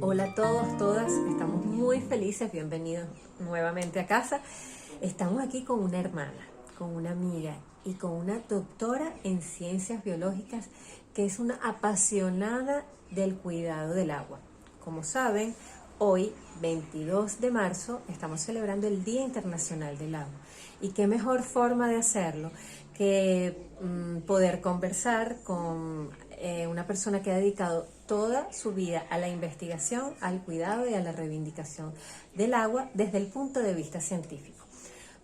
Hola a todos, todas, estamos muy felices, bienvenidos nuevamente a casa. Estamos aquí con una hermana, con una amiga y con una doctora en ciencias biológicas que es una apasionada del cuidado del agua. Como saben, hoy, 22 de marzo, estamos celebrando el Día Internacional del Agua. Y qué mejor forma de hacerlo que poder conversar con una persona que ha dedicado toda su vida a la investigación, al cuidado y a la reivindicación del agua desde el punto de vista científico.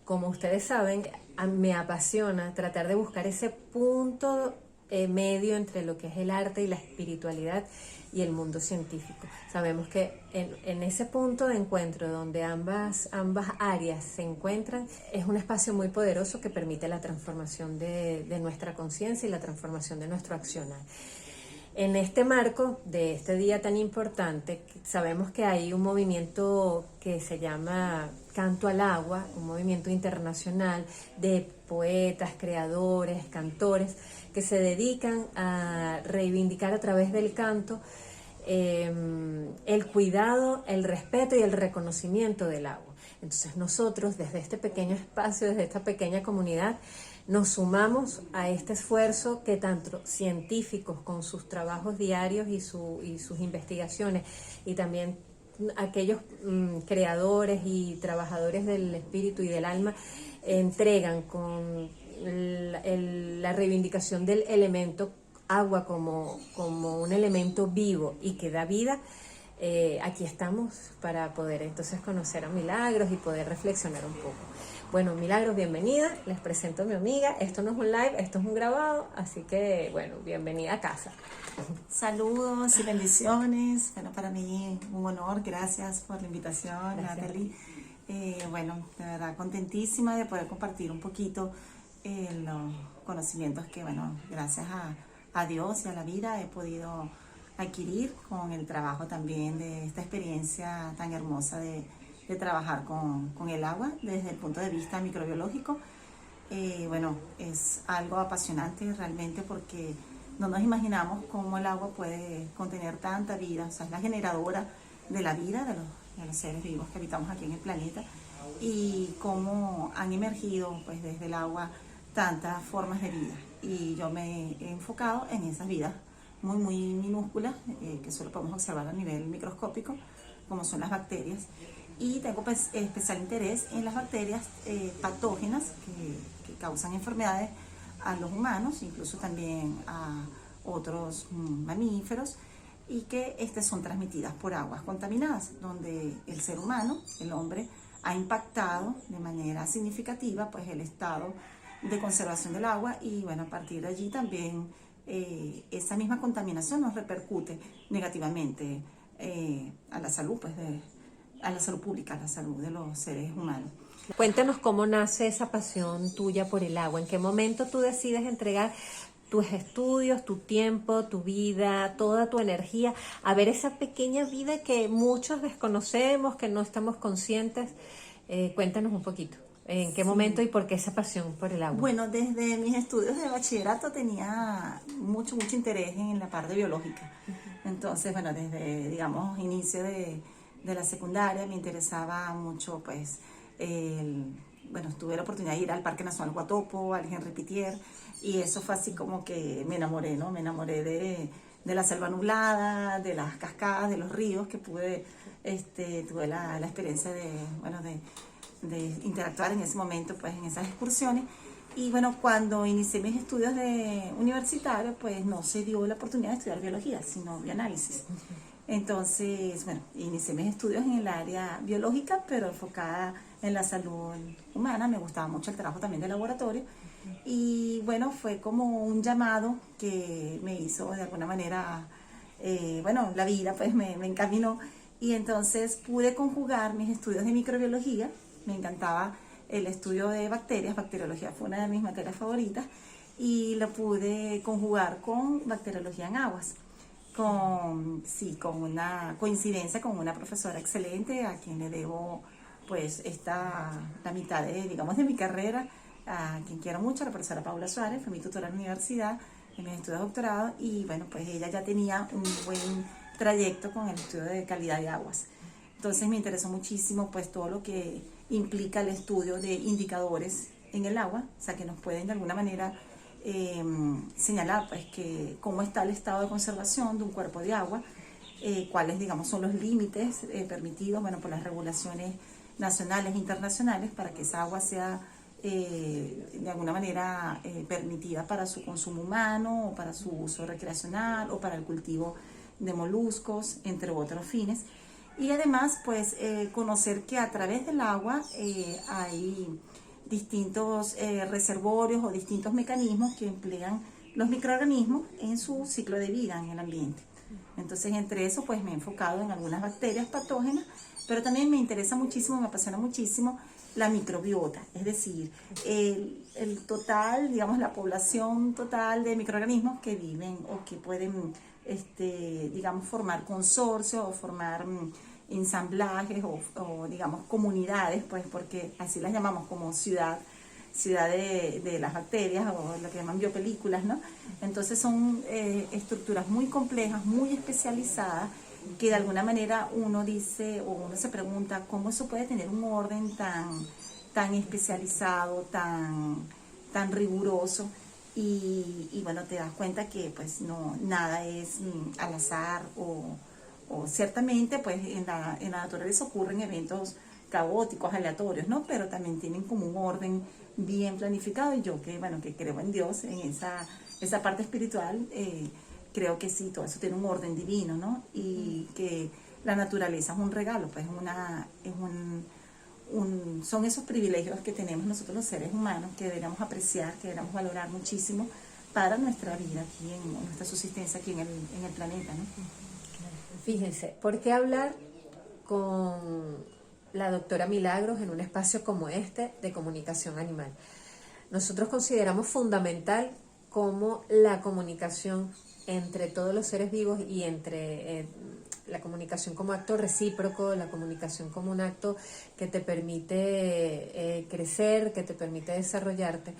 Como ustedes saben, me apasiona tratar de buscar ese punto medio entre lo que es el arte y la espiritualidad y el mundo científico. Sabemos que en ese punto de encuentro donde ambas áreas se encuentran, es un espacio muy poderoso que permite la transformación de nuestra conciencia y la transformación de nuestro accionar. En este marco de este día tan importante, sabemos que hay un movimiento que se llama Canto al Agua, un movimiento internacional de poetas, creadores, cantores, que se dedican a reivindicar a través del canto el cuidado, el respeto y el reconocimiento del agua. Entonces nosotros, desde este pequeño espacio, desde esta pequeña comunidad, nos sumamos a este esfuerzo que tanto científicos con sus trabajos diarios y sus investigaciones y también aquellos creadores y trabajadores del espíritu y del alma entregan con la reivindicación del elemento agua como un elemento vivo y que da vida. Aquí estamos para poder entonces conocer a Milagros y poder reflexionar un poco. Bueno, Milagros, bienvenida, les presento a mi amiga. Esto no es un live, esto es un grabado, así que bueno, bienvenida a casa. Saludos y bendiciones. Bueno, para mí un honor, gracias por la invitación, Gracias. Natalie. Bueno, de verdad contentísima de poder compartir un poquito los conocimientos que, bueno, gracias a Dios y a la vida he podido adquirir con el trabajo también de esta experiencia tan hermosa de trabajar con el agua desde el punto de vista microbiológico. Bueno, es algo apasionante realmente porque no nos imaginamos cómo el agua puede contener tanta vida, o sea, es la generadora de la vida de los seres vivos que habitamos aquí en el planeta y cómo han emergido pues desde el agua tantas formas de vida. Y yo me he enfocado en esas vidas muy, muy minúsculas que solo podemos observar a nivel microscópico, como son las bacterias. Y tengo pues, especial interés en las bacterias patógenas que causan enfermedades a los humanos, incluso también a otros mamíferos, y que son transmitidas por aguas contaminadas, donde el ser humano, el hombre, ha impactado de manera significativa pues, el estado de conservación del agua y bueno, a partir de allí también esa misma contaminación nos repercute negativamente a la salud pues, a la salud pública, a la salud de los seres humanos. Cuéntanos cómo nace esa pasión tuya por el agua, en qué momento tú decides entregar tus estudios, tu tiempo, tu vida, toda tu energía, a ver esa pequeña vida que muchos desconocemos, que no estamos conscientes. Cuéntanos un poquito, en qué momento y por qué esa pasión por el agua. Bueno, desde mis estudios de bachillerato tenía mucho interés en la parte biológica. Entonces, bueno, desde, digamos, inicio de la secundaria me interesaba mucho, pues, bueno, tuve la oportunidad de ir al Parque Nacional Guatopo, al Henri Pittier, y eso fue así como que me enamoré, ¿no? Me enamoré de la selva nublada, de las cascadas, de los ríos, que tuve la experiencia de interactuar en ese momento, pues, en esas excursiones. Y bueno, cuando inicié mis estudios universitarios, pues no se dio la oportunidad de estudiar biología, sino bioanálisis. Entonces, bueno, inicié mis estudios en el área biológica, pero enfocada en la salud humana. Me gustaba mucho el trabajo también de laboratorio. Y bueno, fue como un llamado que me hizo de alguna manera, bueno, la vida pues me encaminó. Y entonces pude conjugar mis estudios de microbiología. Me encantaba el estudio de bacterias, bacteriología fue una de mis materias favoritas. Y lo pude conjugar con bacteriología en aguas. Con una coincidencia con una profesora excelente a quien le debo pues la mitad digamos de mi carrera, a quien quiero mucho, la profesora Paula Suárez, fue mi tutora en la universidad en mis estudios de doctorado y bueno, pues ella ya tenía un buen trayecto con el estudio de calidad de aguas. Entonces me interesó muchísimo pues todo lo que implica el estudio de indicadores en el agua, o sea que nos pueden de alguna manera señalar pues que cómo está el estado de conservación de un cuerpo de agua, cuáles digamos son los límites permitidos bueno, por las regulaciones nacionales e internacionales para que esa agua sea de alguna manera permitida para su consumo humano o para su uso recreacional o para el cultivo de moluscos, entre otros fines. Y además, pues, conocer que a través del agua hay distintos reservorios o distintos mecanismos que emplean los microorganismos en su ciclo de vida en el ambiente. Entonces, entre eso, pues, me he enfocado en algunas bacterias patógenas, pero también me interesa muchísimo, me apasiona muchísimo la microbiota, es decir, el total, digamos, la población total de microorganismos que viven o que pueden, digamos, formar consorcios o formar ensamblajes o, digamos, comunidades, pues, porque así las llamamos como ciudad de las bacterias o lo que llaman biopelículas, ¿no? Entonces son estructuras muy complejas, muy especializadas, que de alguna manera uno dice o uno se pregunta cómo eso puede tener un orden tan especializado, tan riguroso y bueno, te das cuenta que pues no, nada es al azar o ciertamente pues en la naturaleza ocurren eventos caóticos, aleatorios, ¿no? Pero también tienen como un orden bien planificado y yo que, bueno, que creo en Dios, en esa parte espiritual, creo que sí, todo eso tiene un orden divino, ¿no? Y que la naturaleza es un regalo, pues son esos privilegios que tenemos nosotros los seres humanos que deberíamos apreciar, que deberíamos valorar muchísimo para nuestra vida aquí, en nuestra subsistencia aquí en el planeta, ¿no? Fíjense, ¿por qué hablar con la doctora Milagros en un espacio como este de comunicación animal? Nosotros consideramos fundamental cómo la comunicación entre todos los seres vivos y entre la comunicación como acto recíproco, la comunicación como un acto que te permite crecer, que te permite desarrollarte,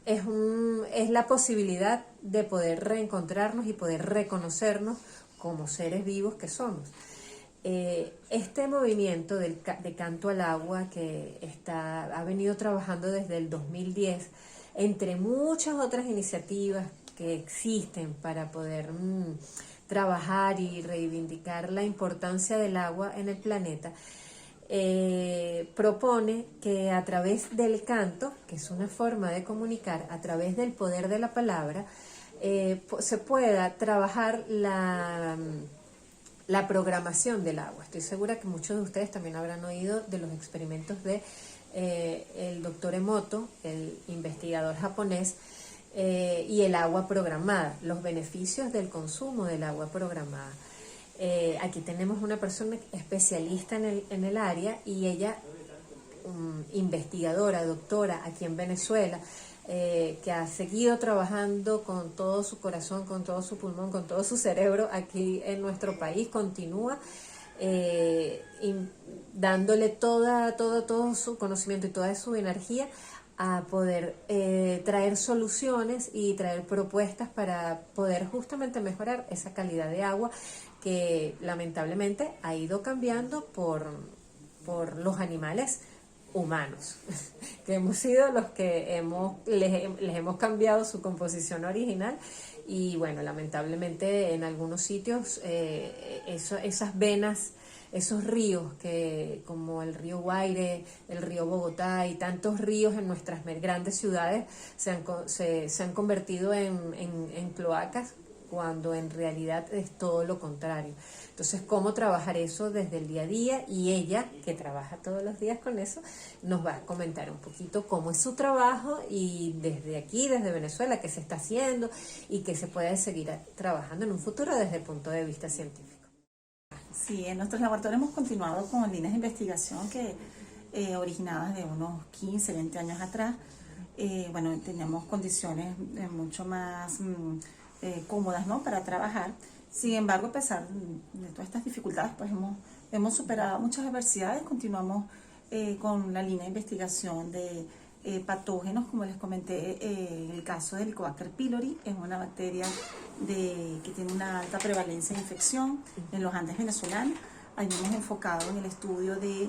es la posibilidad de poder reencontrarnos y poder reconocernos como seres vivos que somos. Este movimiento de Canto al Agua que ha venido trabajando desde el 2010, entre muchas otras iniciativas que existen para poder trabajar y reivindicar la importancia del agua en el planeta, propone que a través del canto, que es una forma de comunicar, a través del poder de la palabra, se pueda trabajar la programación del agua. Estoy segura que muchos de ustedes también habrán oído de los experimentos de el doctor Emoto, el investigador japonés, y el agua programada, los beneficios del consumo del agua programada. Aquí tenemos una persona especialista en el área y ella, investigadora, doctora aquí en Venezuela, que ha seguido trabajando con todo su corazón, con todo su pulmón, con todo su cerebro aquí en nuestro país, continúa dándole todo su conocimiento y toda su energía a poder traer soluciones y traer propuestas para poder justamente mejorar esa calidad de agua que lamentablemente ha ido cambiando por los animales humanos, que hemos sido los que les hemos cambiado su composición original y bueno, lamentablemente en algunos sitios esas venas, esos ríos como el río Guaire, el río Bogotá y tantos ríos en nuestras grandes ciudades se han convertido en cloacas cuando en realidad es todo lo contrario. Entonces, ¿cómo trabajar eso desde el día a día? Y ella, que trabaja todos los días con eso, nos va a comentar un poquito cómo es su trabajo y desde aquí, desde Venezuela, qué se está haciendo y qué se puede seguir trabajando en un futuro desde el punto de vista científico. Sí, en nuestros laboratorios hemos continuado con líneas de investigación que originadas de unos 15, 20 años atrás. Bueno, teníamos condiciones mucho más cómodas, ¿no?, para trabajar. Sin embargo, a pesar de todas estas dificultades, pues hemos superado muchas adversidades. Continuamos con la línea de investigación de patógenos, como les comenté, el caso del Helicobacter pylori es una bacteria que tiene una alta prevalencia de infección en los Andes venezolanos. Ahí hemos enfocado en el estudio de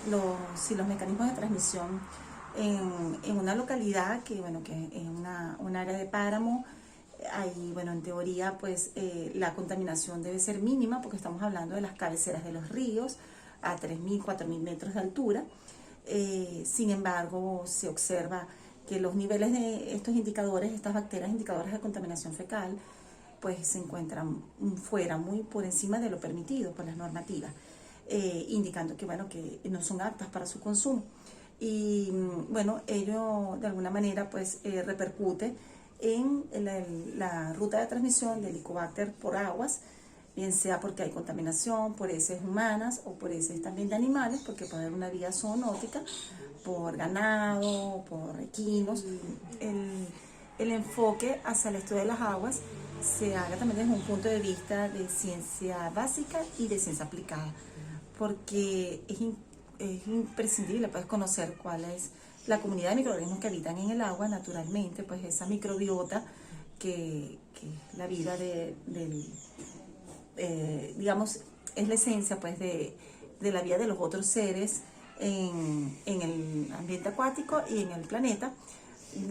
los mecanismos de transmisión en una localidad que es un área de páramo. Ahí, en teoría, pues la contaminación debe ser mínima porque estamos hablando de las cabeceras de los ríos a 3.000, 4.000 metros de altura. Sin embargo, se observa que los niveles de estos indicadores, estas bacterias indicadoras de contaminación fecal, pues se encuentran fuera, muy por encima de lo permitido por las normativas, indicando que no son aptas para su consumo. Y ello de alguna manera pues repercute en la ruta de transmisión del Helicobacter por aguas, bien sea porque hay contaminación por heces humanas o por heces también de animales, porque puede haber una vía zoonótica por ganado, por equinos. El enfoque hacia el estudio de las aguas se haga también desde un punto de vista de ciencia básica y de ciencia aplicada, porque es imprescindible pues conocer cuál es la comunidad de microorganismos que habitan en el agua naturalmente, pues esa microbiota que es la vida digamos, es la esencia pues de la vida de los otros seres en el ambiente acuático y en el planeta.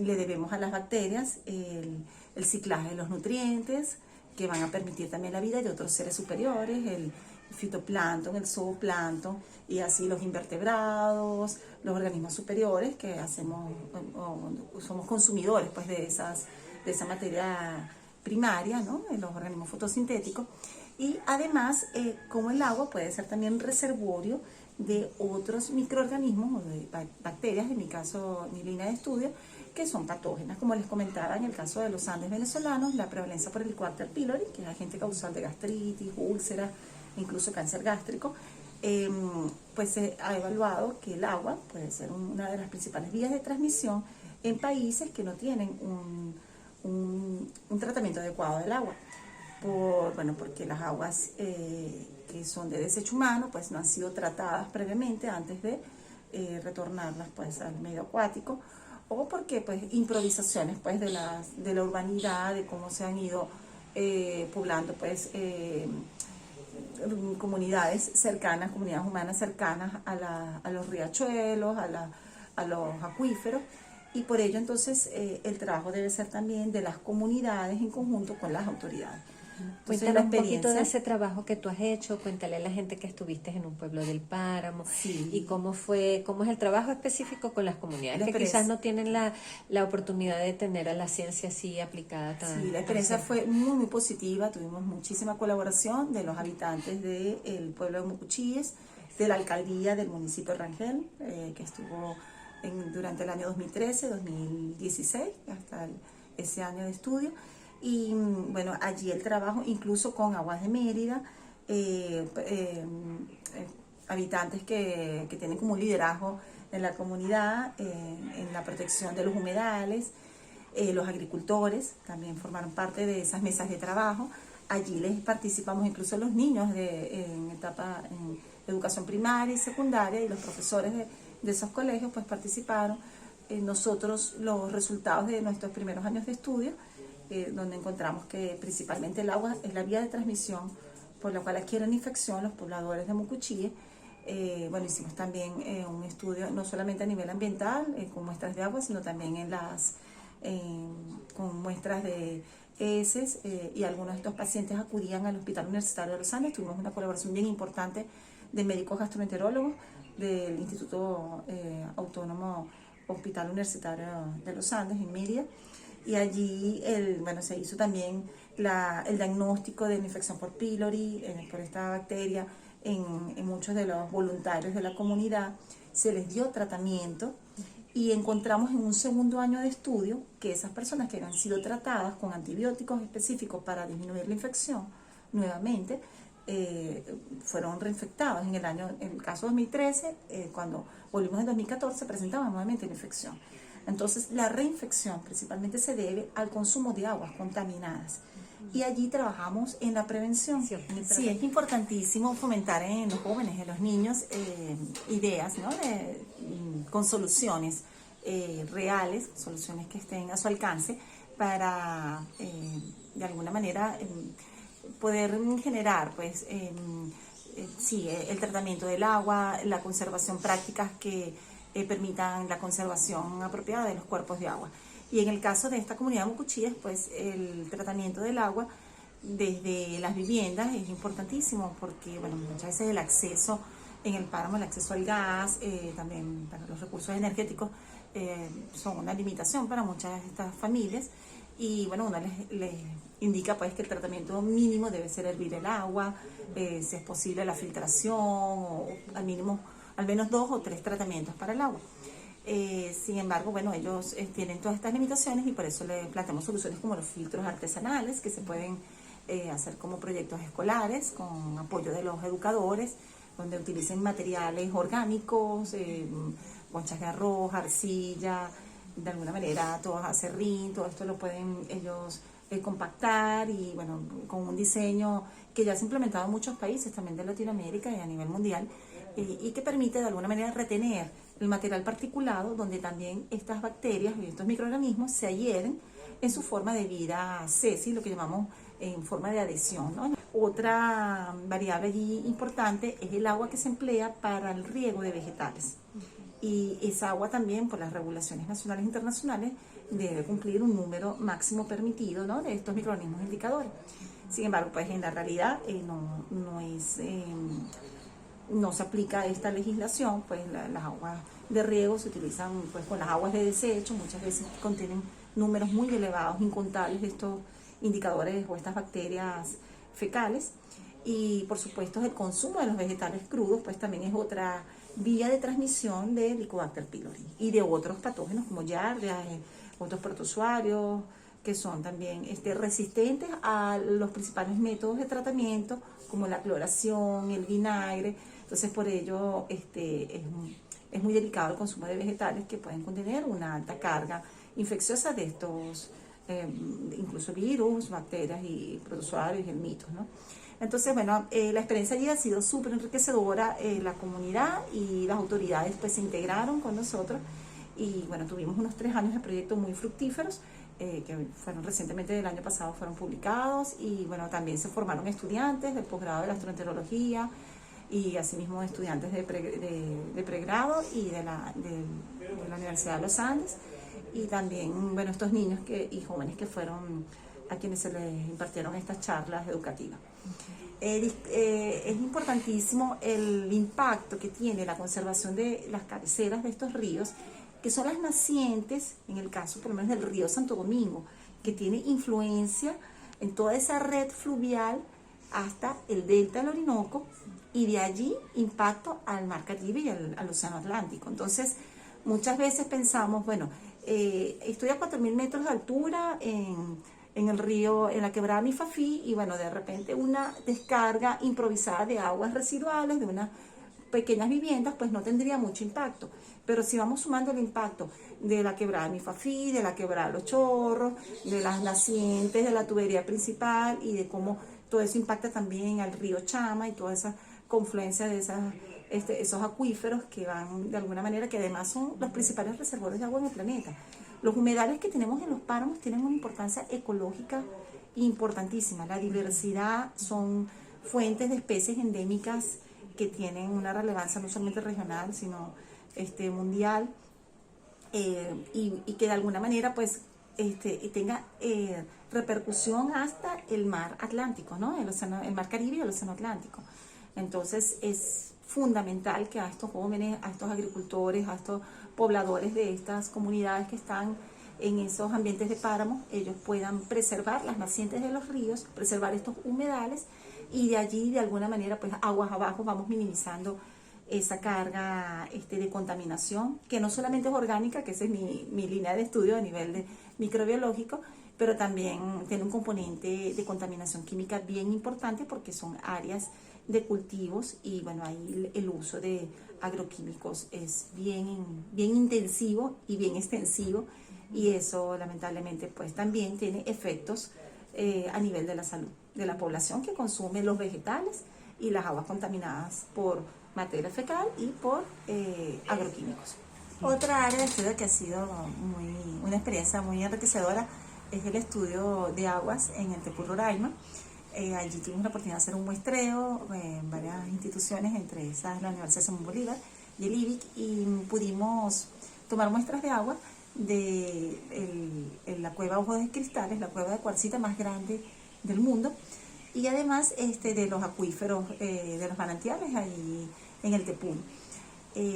Le debemos a las bacterias el ciclaje de los nutrientes que van a permitir también la vida de otros seres superiores, el fitoplancton, el zooplancton, y así los invertebrados, los organismos superiores que somos consumidores pues de esa materia primaria, ¿no? En los organismos fotosintéticos. Y además, como el agua puede ser también reservorio de otros microorganismos o de bacterias, en mi caso, mi línea de estudio, que son patógenas. Como les comentaba, en el caso de los Andes venezolanos, la prevalencia por el Helicobacter pylori, que es agente causal de gastritis, úlceras, incluso cáncer gástrico, pues se ha evaluado que el agua puede ser una de las principales vías de transmisión en países que no tienen un tratamiento adecuado del agua. Porque las aguas que son de desecho humano pues no han sido tratadas previamente antes de retornarlas pues al medio acuático, o porque pues improvisaciones pues de la urbanidad, de cómo se han ido poblando pues comunidades cercanas, comunidades humanas cercanas a los riachuelos, a los acuíferos. Y por ello entonces el trabajo debe ser también de las comunidades en conjunto con las autoridades. Cuéntale un poquito de ese trabajo que tú has hecho, cuéntale a la gente que estuviste en un pueblo del páramo, sí, y cómo es el trabajo específico con las comunidades que quizás no tienen la oportunidad de tener a la ciencia así aplicada. Sí, la experiencia fue muy, muy positiva, tuvimos muchísima colaboración de los habitantes del pueblo de Mucuchíes, de la alcaldía del municipio de Rangel, que estuvo durante el año 2013, 2016, hasta ese año de estudio. Y allí el trabajo incluso con Aguas de Mérida, habitantes que tienen como un liderazgo en la comunidad, en la protección de los humedales, los agricultores también formaron parte de esas mesas de trabajo. Allí les participamos incluso los niños en educación primaria y secundaria, y los profesores de esos colegios pues participaron. Nosotros los resultados de nuestros primeros años de estudio, donde encontramos que principalmente el agua es la vía de transmisión por la cual adquieren infección los pobladores de Mucuchíes. Hicimos también un estudio no solamente a nivel ambiental, con muestras de agua, sino también con muestras de heces, y algunos de estos pacientes acudían al Hospital Universitario de los Andes. Tuvimos una colaboración bien importante de médicos gastroenterólogos del Instituto Autónomo Hospital Universitario de los Andes en Mérida. Y allí se hizo también el diagnóstico de la infección por pylori, por esta bacteria, en muchos de los voluntarios de la comunidad. Se les dio tratamiento y encontramos en un segundo año de estudio que esas personas que habían sido tratadas con antibióticos específicos para disminuir la infección, nuevamente fueron reinfectados. En el caso 2013, cuando volvimos en 2014, presentaban nuevamente la infección. Entonces, la reinfección principalmente se debe al consumo de aguas contaminadas. Y allí trabajamos en la prevención. Sí, es importantísimo fomentar en los jóvenes, en los niños, ideas, ¿no? Con soluciones reales, soluciones que estén a su alcance para de alguna manera poder generar pues sí, el tratamiento del agua, la conservación, prácticas que permitan la conservación apropiada de los cuerpos de agua. Y en el caso de esta comunidad de Mucuchíes, pues el tratamiento del agua desde las viviendas es importantísimo porque, bueno, muchas veces el acceso en el páramo, el acceso al gas, también para los recursos energéticos, son una limitación para muchas de estas familias. Y bueno, uno les indica pues que el tratamiento mínimo debe ser hervir el agua, si es posible la filtración o al mínimo al menos 2 o 3 tratamientos para el agua. Sin embargo, bueno, ellos tienen todas estas limitaciones y por eso les planteamos soluciones como los filtros artesanales que se pueden hacer como proyectos escolares con apoyo de los educadores, donde utilicen materiales orgánicos, conchas de arroz, arcilla, de alguna manera todo acerrín, todo esto lo pueden ellos compactar y bueno, con un diseño que ya se ha implementado en muchos países también de Latinoamérica y a nivel mundial y que permite de alguna manera retener el material particulado donde también estas bacterias y estos microorganismos se adhieren en su forma de vida sesi, lo que llamamos en forma de adhesión, ¿no? Otra variable allí importante es el agua que se emplea para el riego de vegetales. Y esa agua también, por las regulaciones nacionales e internacionales, debe cumplir un número máximo permitido, ¿no?, de estos microorganismos indicadores. Sin embargo, pues en la realidad no se aplica esta legislación, pues las aguas de riego se utilizan pues con las aguas de desecho, muchas veces contienen números muy elevados, incontables de estos indicadores o estas bacterias fecales. Y por supuesto el consumo de los vegetales crudos pues también es otra vía de transmisión de Helicobacter pylori y de otros patógenos como Giardia, otros protozoarios que son también resistentes a los principales métodos de tratamiento como la cloración, el vinagre. Entonces por ello es muy delicado el consumo de vegetales que pueden contener una alta carga infecciosa de estos incluso virus, bacterias y protozoarios y gelmitos, ¿no? Entonces, bueno, la experiencia allí ha sido súper enriquecedora, la comunidad y las autoridades pues se integraron con nosotros y bueno, tuvimos unos 3 años de proyecto muy fructíferos que fueron recientemente del año pasado fueron publicados y bueno, también se formaron estudiantes del posgrado de gastroenterología y asimismo estudiantes de pregrado y de la Universidad de los Andes y también, bueno, estos niños y jóvenes que fueron a quienes se les impartieron estas charlas educativas. Es importantísimo el impacto que tiene la conservación de las cabeceras de estos ríos, que son las nacientes, en el caso por lo menos del río Santo Domingo, que tiene influencia en toda esa red fluvial hasta el delta del Orinoco y de allí impacto al mar Caribe y al océano Atlántico. Entonces, muchas veces pensamos, bueno, estoy a 4.000 metros de altura en el río, en la quebrada Mifafí, y bueno, de repente una descarga improvisada de aguas residuales de unas pequeñas viviendas, pues no tendría mucho impacto. Pero si vamos sumando el impacto de la quebrada Mifafí, de la quebrada Los Chorros, de las nacientes de la tubería principal y de cómo todo eso impacta también al río Chama y toda esa confluencia de esos acuíferos que van de alguna manera, que además son los principales reservorios de agua en el planeta. Los humedales que tenemos en los páramos tienen una importancia ecológica importantísima. La diversidad son fuentes de especies endémicas que tienen una relevancia no solamente regional, sino mundial, y que de alguna manera pues tenga repercusión hasta el mar Atlántico, ¿no? El mar Caribe y el océano Atlántico. Entonces es fundamental que a estos jóvenes, a estos agricultores, a estos pobladores de estas comunidades que están en esos ambientes de páramo, ellos puedan preservar las nacientes de los ríos, preservar estos humedales y de allí de alguna manera pues aguas abajo vamos minimizando esa carga de contaminación, que no solamente es orgánica, que esa es mi línea de estudio a nivel de microbiológico, pero también tiene un componente de contaminación química bien importante porque son áreas de cultivos y bueno, ahí el uso de agroquímicos es bien intensivo y bien extensivo y eso lamentablemente pues también tiene efectos a nivel de la salud de la población que consume los vegetales y las aguas contaminadas por materia fecal y por agroquímicos. Otra área de estudio que ha sido una experiencia muy enriquecedora es el estudio de aguas en el Tepuy Roraima. Allí tuvimos la oportunidad de hacer un muestreo en varias instituciones, entre esas la Universidad Simón Bolívar y el IBIC, y pudimos tomar muestras de agua de la cueva Ojos de Cristales, la cueva de cuarcita más grande del mundo, y además de los acuíferos, de los manantiales ahí en el Tepuy.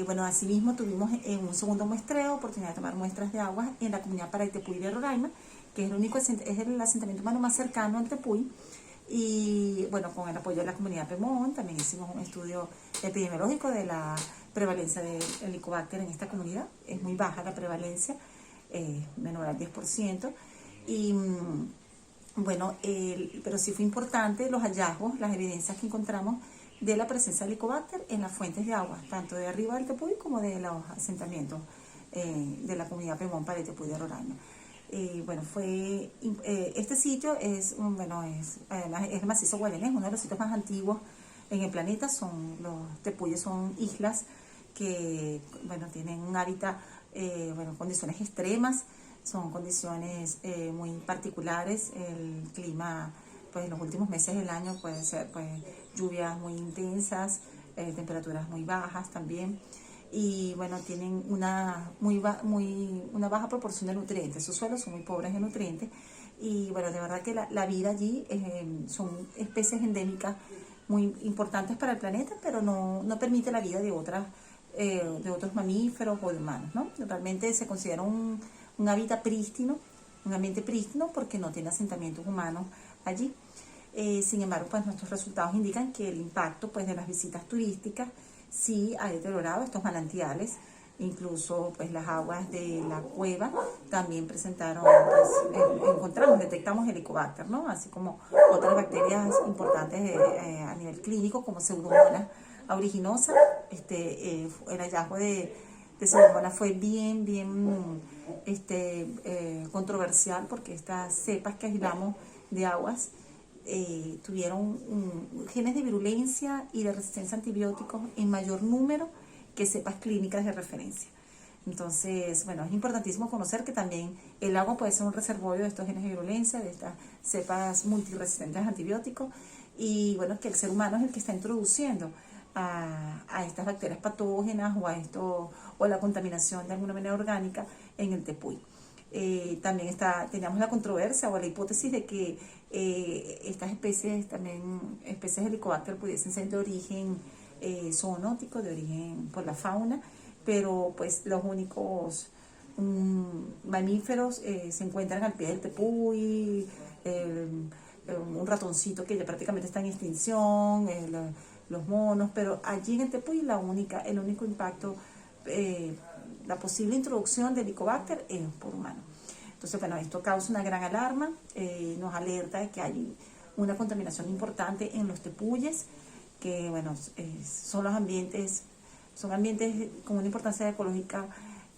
Bueno, asimismo tuvimos en un segundo muestreo oportunidad de tomar muestras de agua en la comunidad Paraitepuy de Roraima, que es el asentamiento humano más cercano al Tepuy. Y bueno, con el apoyo de la comunidad Pemón, también hicimos un estudio epidemiológico de la prevalencia del Helicobacter en esta comunidad. Es muy baja la prevalencia, menor al 10%. Y bueno, pero sí fue importante los hallazgos, las evidencias que encontramos de la presencia de Helicobacter en las fuentes de agua, tanto de arriba del Tepuy como de los asentamientos de la comunidad Pemón para el Tepuy de Roraima. Bueno, este sitio además es el macizo Guarenés, uno de los sitios más antiguos en el planeta. Los Tepuyes son islas que, bueno, tienen un hábitat, condiciones extremas, son condiciones muy particulares. El clima, pues en los últimos meses del año puede ser, pues, lluvias muy intensas, temperaturas muy bajas también. Y bueno, tienen una baja proporción de nutrientes. Sus suelos son muy pobres de nutrientes. Y bueno, de verdad que la vida allí son especies endémicas muy importantes para el planeta, pero no permite la vida de otros mamíferos o de humanos, ¿no? Realmente se considera un hábitat prístino, un ambiente prístino, porque no tiene asentamientos humanos allí. Sin embargo, pues nuestros resultados indican que el impacto, pues, de las visitas turísticas sí ha deteriorado estos manantiales. Incluso, pues, las aguas de la cueva también presentaron, pues, detectamos Helicobacter, ¿no? Así como otras bacterias importantes a nivel clínico, como Pseudomonas aeruginosa. El hallazgo de Pseudomonas fue bien controversial, porque estas cepas que aislamos de aguas tuvieron genes de virulencia y de resistencia a antibióticos en mayor número que cepas clínicas de referencia. Entonces, bueno, es importantísimo conocer que también el agua puede ser un reservorio de estos genes de virulencia, de estas cepas multiresistentes a antibióticos, y bueno, que el ser humano es el que está introduciendo a estas bacterias patógenas o la contaminación de alguna manera orgánica en el Tepuy. También teníamos la controversia o la hipótesis de que estas especies de Helicobacter pudiesen ser de origen zoonótico, de origen por la fauna, pero pues los únicos mamíferos se encuentran al pie del Tepuy, un ratoncito que ya prácticamente está en extinción, los monos, pero allí en el Tepuy el único impacto, la posible introducción de Helicobacter es por humano. Entonces, bueno, esto causa una gran alarma, nos alerta de que hay una contaminación importante en los tepuyes, que, bueno, son ambientes con una importancia ecológica,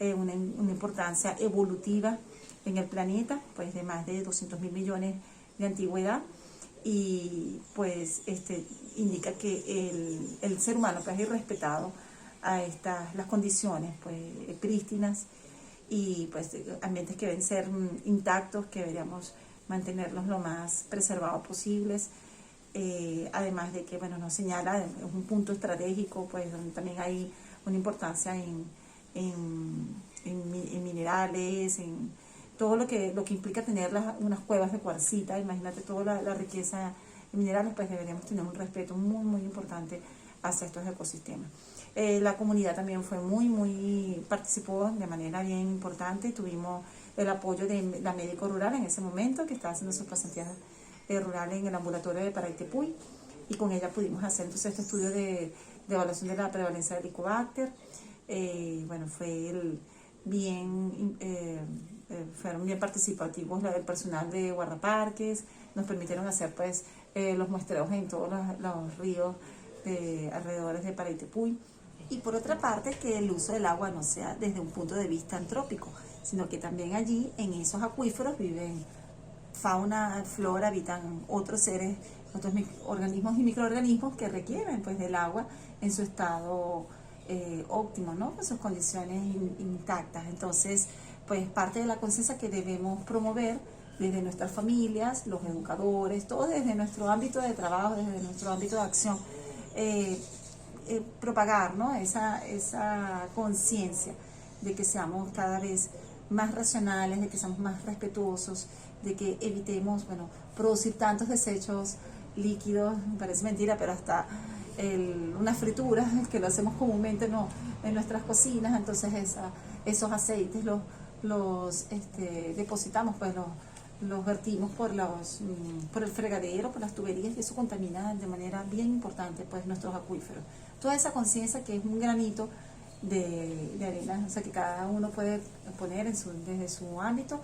una importancia evolutiva en el planeta, pues de más de 200.000 millones de antigüedad, y pues indica que el ser humano, pues, ha irrespetado a las condiciones, pues, prístinas, y pues ambientes que deben ser intactos, que deberíamos mantenerlos lo más preservados posibles. Además de que, bueno, nos señala, es un punto estratégico, pues, donde también hay una importancia en minerales, en todo lo que implica tener unas cuevas de cuarcita. Imagínate toda la riqueza en minerales, pues deberíamos tener un respeto muy importante hacia estos ecosistemas. La comunidad también participó de manera bien importante. Tuvimos el apoyo de la médico rural en ese momento, que estaba haciendo sus pasantías rurales en el ambulatorio de Paraitepuy, y con ella pudimos hacer entonces este estudio de evaluación de la prevalencia del Helicobacter. Bueno, fueron bien participativos el personal de guardaparques. Nos permitieron hacer, pues, los muestreos en todos los ríos alrededores de Paraitepuy. Y por otra parte, que el uso del agua no sea desde un punto de vista antrópico, sino que también allí en esos acuíferos viven fauna, flora, habitan otros seres, otros organismos y microorganismos que requieren, pues, del agua en su estado óptimos, ¿no? Con sus condiciones intactas. Entonces, pues parte de la conciencia que debemos promover desde nuestras familias, los educadores, todo desde nuestro ámbito de trabajo, desde nuestro ámbito de acción, propagar, ¿no? esa conciencia de que seamos cada vez más racionales, de que seamos más respetuosos, de que evitemos, bueno, producir tantos desechos líquidos, me parece mentira, pero hasta una fritura, que lo hacemos comúnmente, ¿no?, en nuestras cocinas. Entonces esos aceites los depositamos, pues los vertimos por el fregadero, por las tuberías, y eso contamina de manera bien importante pues nuestros acuíferos. Toda esa conciencia, que es un granito de arena, o sea, que cada uno puede poner desde su ámbito,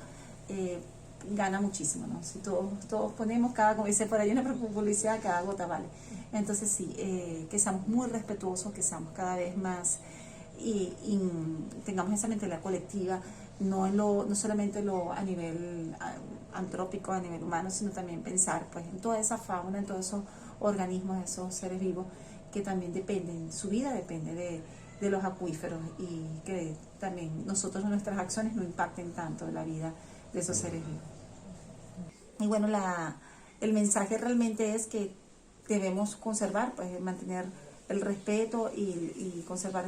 gana muchísimo, ¿no? Si todos ponemos, como dice por ahí una publicidad, cada gota vale. Entonces sí, que seamos muy respetuosos, que seamos cada vez más y tengamos esa mentalidad colectiva, no solamente a nivel antrópico, a nivel humano, sino también pensar pues en toda esa fauna, en todos esos organismos, esos seres vivos que también dependen, su vida depende de los acuíferos, y que también nosotros, nuestras acciones, no impacten tanto en la vida de esos seres vivos. Y bueno, el mensaje realmente es que debemos conservar, pues mantener el respeto y conservar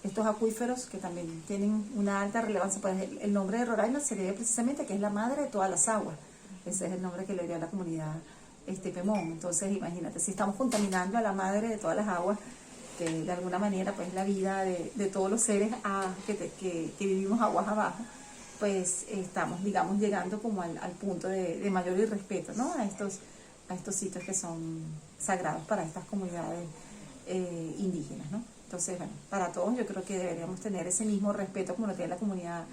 estos acuíferos, que también tienen una alta relevancia. Pues el nombre de Roraima se debe precisamente a que es la madre de todas las aguas. Ese es el nombre que le dio a la comunidad Pemón. Entonces imagínate, si estamos contaminando a la madre de todas las aguas, que de alguna manera pues la vida de todos los seres que vivimos aguas abajo, pues estamos, digamos, llegando como al punto de mayor irrespeto, ¿no?, a estos sitios que son sagrados para estas comunidades indígenas, ¿no? Entonces, bueno, para todos yo creo que deberíamos tener ese mismo respeto como lo tiene la comunidad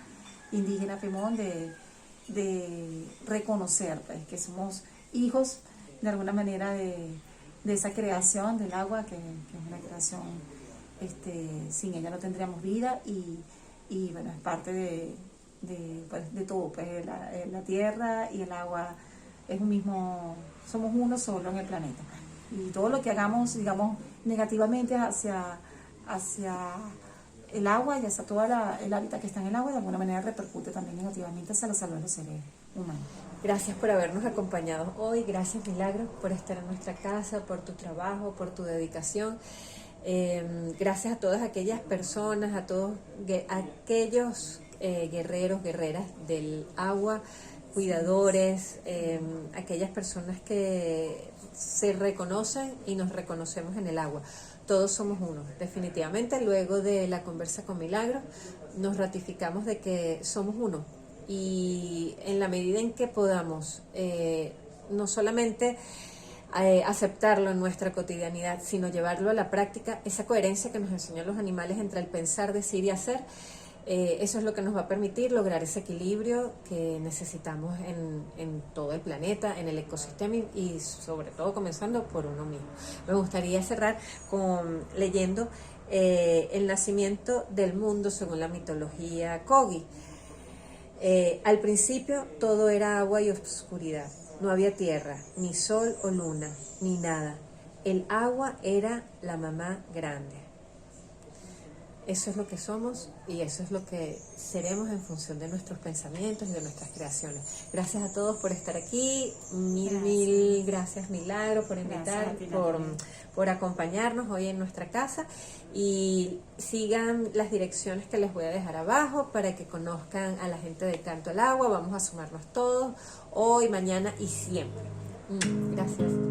indígena Pemón, de reconocer pues que somos hijos de alguna manera de esa creación del agua, que es una creación, sin ella no tendríamos vida, y bueno, es parte de todo, pues la tierra y el agua es un mismo, somos uno solo en el planeta, y todo lo que hagamos, digamos, negativamente hacia el agua y hacia todo el hábitat que está en el agua, de alguna manera repercute también negativamente hacia la salud de los seres humanos. Gracias por habernos acompañado hoy, gracias Milagros por estar en nuestra casa, por tu trabajo, por tu dedicación. Gracias a todas aquellas personas, a todos aquellos guerreros, guerreras del agua, cuidadores, aquellas personas que se reconocen y nos reconocemos en el agua. Todos somos uno, definitivamente. Luego de la conversa con Milagros, nos ratificamos de que somos uno, y en la medida en que podamos no solamente aceptarlo en nuestra cotidianidad, sino llevarlo a la práctica, esa coherencia que nos enseñan los animales entre el pensar, decir y hacer, eso es lo que nos va a permitir lograr ese equilibrio que necesitamos en todo el planeta, en el ecosistema, y sobre todo comenzando por uno mismo. Me gustaría cerrar leyendo el nacimiento del mundo según la mitología Kogi. Al principio todo era agua y oscuridad, no había tierra, ni sol o luna, ni nada. El agua era la mamá grande. Eso es lo que somos, y eso es lo que seremos en función de nuestros pensamientos y de nuestras creaciones. Gracias a todos por estar aquí. Mil gracias, Milagro, por invitar, por acompañarnos hoy en nuestra casa. Y sigan las direcciones que les voy a dejar abajo para que conozcan a la gente de Canto al Agua. Vamos a sumarnos todos hoy, mañana y siempre. Gracias.